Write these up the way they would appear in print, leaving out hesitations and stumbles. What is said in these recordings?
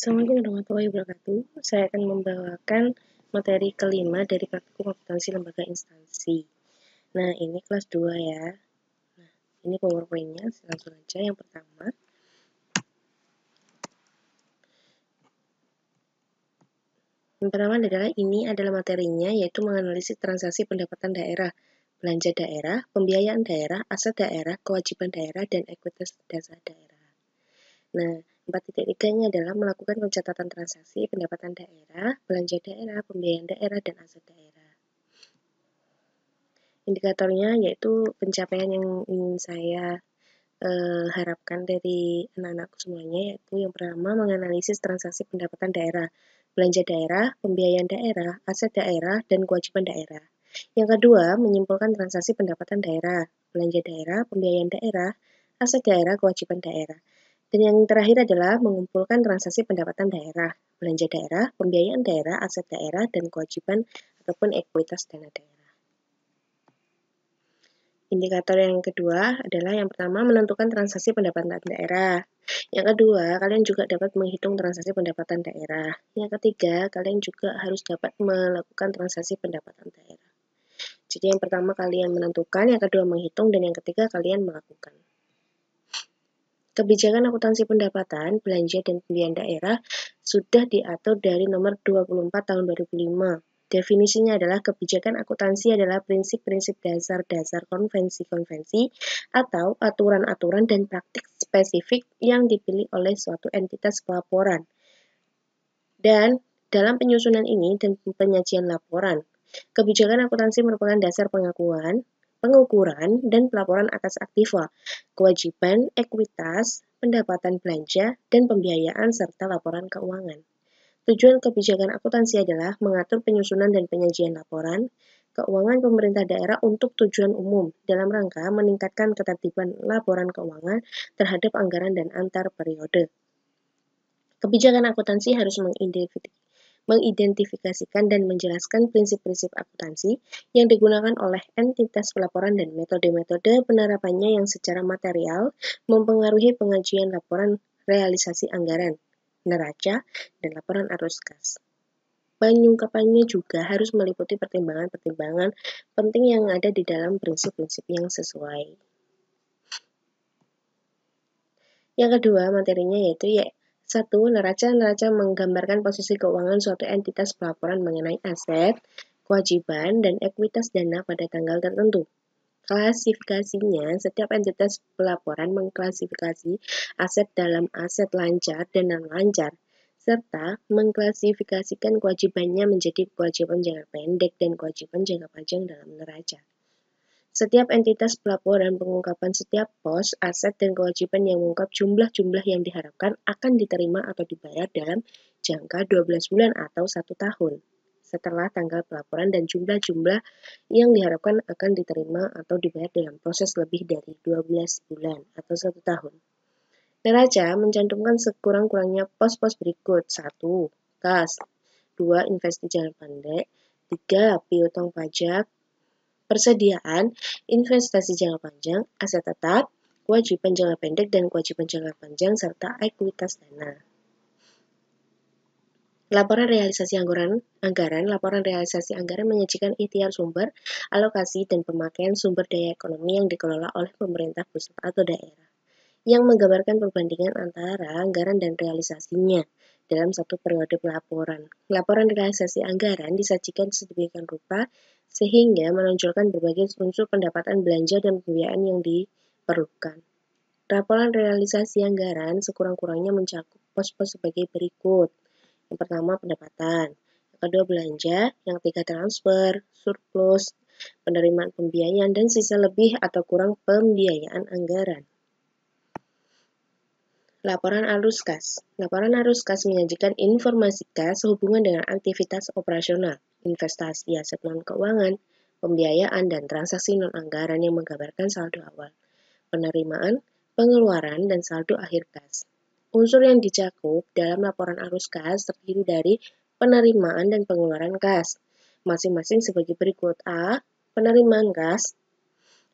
Assalamualaikum warahmatullahi wabarakatuh. Saya akan membawakan materi kelima dari praktikum akuntansi lembaga instansi. Nah, ini kelas 2 ya. Nah, ini PowerPoint-nya, langsung aja. Yang pertama adalah ini adalah materinya, yaitu menganalisis transaksi pendapatan daerah, belanja daerah, pembiayaan daerah, aset daerah, kewajiban daerah, dan ekuitas dasar daerah. Nah, 4.3-nya adalah melakukan pencatatan transaksi pendapatan daerah, belanja daerah, pembiayaan daerah, dan aset daerah. Indikatornya yaitu pencapaian yang ingin saya harapkan dari anak-anakku semuanya, yaitu yang pertama menganalisis transaksi pendapatan daerah, belanja daerah, pembiayaan daerah, aset daerah, dan kewajiban daerah. Yang kedua, menyimpulkan transaksi pendapatan daerah, belanja daerah, pembiayaan daerah, aset daerah, kewajiban daerah. Dan yang terakhir adalah mengumpulkan transaksi pendapatan daerah, belanja daerah, pembiayaan daerah, aset daerah, dan kewajiban ataupun ekuitas dana daerah. Indikator yang kedua adalah yang pertama menentukan transaksi pendapatan daerah. Yang kedua, kalian juga dapat menghitung transaksi pendapatan daerah. Yang ketiga, kalian juga harus dapat melakukan transaksi pendapatan daerah. Jadi yang pertama kalian menentukan, yang kedua menghitung, dan yang ketiga kalian melakukan. Kebijakan akuntansi pendapatan, belanja, dan pembiayaan daerah sudah diatur dari nomor 24 tahun 2005. Definisinya adalah kebijakan akuntansi adalah prinsip-prinsip dasar-dasar konvensi-konvensi atau aturan-aturan dan praktik spesifik yang dipilih oleh suatu entitas pelaporan. Dan dalam penyusunan ini dan penyajian laporan, kebijakan akuntansi merupakan dasar pengakuan, pengukuran, dan pelaporan atas aktiva, kewajiban, ekuitas, pendapatan belanja, dan pembiayaan, serta laporan keuangan. Tujuan kebijakan akuntansi adalah mengatur penyusunan dan penyajian laporan keuangan pemerintah daerah untuk tujuan umum dalam rangka meningkatkan ketertiban laporan keuangan terhadap anggaran dan antar periode. Kebijakan akuntansi harus mengidentifikasikan dan menjelaskan prinsip-prinsip akuntansi yang digunakan oleh entitas pelaporan dan metode-metode penerapannya yang secara material mempengaruhi pengajian laporan realisasi anggaran, neraca, dan laporan arus kas. Pengungkapannya juga harus meliputi pertimbangan-pertimbangan penting yang ada di dalam prinsip-prinsip yang sesuai. Yang kedua materinya yaitu 1. Neraca menggambarkan posisi keuangan suatu entitas pelaporan mengenai aset, kewajiban, dan ekuitas dana pada tanggal tertentu. Klasifikasinya, setiap entitas pelaporan mengklasifikasi aset dalam aset lancar dan non-lancar, serta mengklasifikasikan kewajibannya menjadi kewajiban jangka pendek dan kewajiban jangka panjang dalam neraca. Setiap entitas pelaporan pengungkapan setiap pos, aset, dan kewajiban yang mengungkap jumlah-jumlah yang diharapkan akan diterima atau dibayar dalam jangka 12 bulan atau 1 tahun setelah tanggal pelaporan, dan jumlah-jumlah yang diharapkan akan diterima atau dibayar dalam proses lebih dari 12 bulan atau 1 tahun. Neraca mencantumkan sekurang-kurangnya pos-pos berikut. 1. Kas. 2. Investasi jangka pendek. 3. Piutang pajak, persediaan, investasi jangka panjang, aset tetap, kewajiban jangka pendek dan kewajiban jangka panjang, serta ekuitas dana. Laporan realisasi anggaran. Laporan realisasi anggaran menyajikan ikhtiar sumber, alokasi, dan pemakaian sumber daya ekonomi yang dikelola oleh pemerintah pusat atau daerah, yang menggambarkan perbandingan antara anggaran dan realisasinya dalam satu periode pelaporan. Laporan realisasi anggaran disajikan sedemikian rupa sehingga menonjolkan berbagai unsur pendapatan belanja dan pembiayaan yang diperlukan. Laporan realisasi anggaran sekurang-kurangnya mencakup pos-pos sebagai berikut. Yang pertama pendapatan, yang kedua belanja, yang ketiga transfer, surplus, penerimaan pembiayaan, dan sisa lebih atau kurang pembiayaan anggaran. Laporan arus kas. Laporan arus kas menyajikan informasi kas sehubungan dengan aktivitas operasional, investasi aset non-keuangan, pembiayaan, dan transaksi non-anggaran yang menggambarkan saldo awal, penerimaan, pengeluaran, dan saldo akhir kas. Unsur yang dicakup dalam laporan arus kas terdiri dari penerimaan dan pengeluaran kas, masing-masing sebagai berikut. A. Penerimaan kas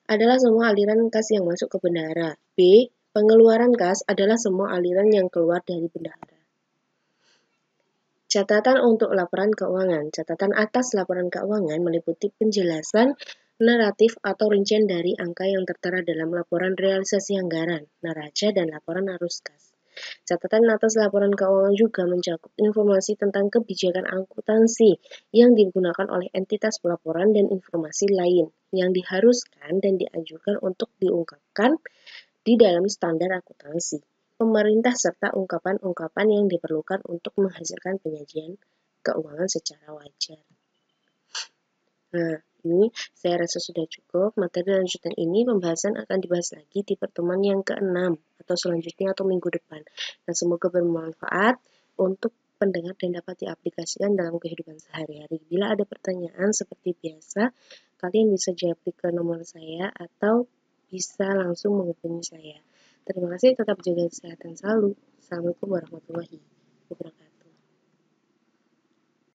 adalah semua aliran kas yang masuk ke bendahara. B. Pengeluaran kas adalah semua aliran yang keluar dari bendahara. Catatan untuk laporan keuangan. Catatan atas laporan keuangan meliputi penjelasan, naratif atau rincian dari angka yang tertera dalam laporan realisasi anggaran, neraca, dan laporan arus kas. Catatan atas laporan keuangan juga mencakup informasi tentang kebijakan akuntansi yang digunakan oleh entitas pelaporan dan informasi lain yang diharuskan dan dianjurkan untuk diungkapkan di dalam standar akuntansi pemerintah serta ungkapan-ungkapan yang diperlukan untuk menghasilkan penyajian keuangan secara wajar. Nah, ini saya rasa sudah cukup. Materi lanjutan ini pembahasan akan dibahas lagi di pertemuan yang ke-6 atau selanjutnya atau minggu depan. Dan semoga bermanfaat untuk pendengar dan dapat diaplikasikan dalam kehidupan sehari-hari. Bila ada pertanyaan seperti biasa, kalian bisa jawab ke nomor saya atau bisa langsung menghubungi saya. Terima kasih, tetap jaga kesehatan selalu. Assalamualaikum warahmatullahi wabarakatuh.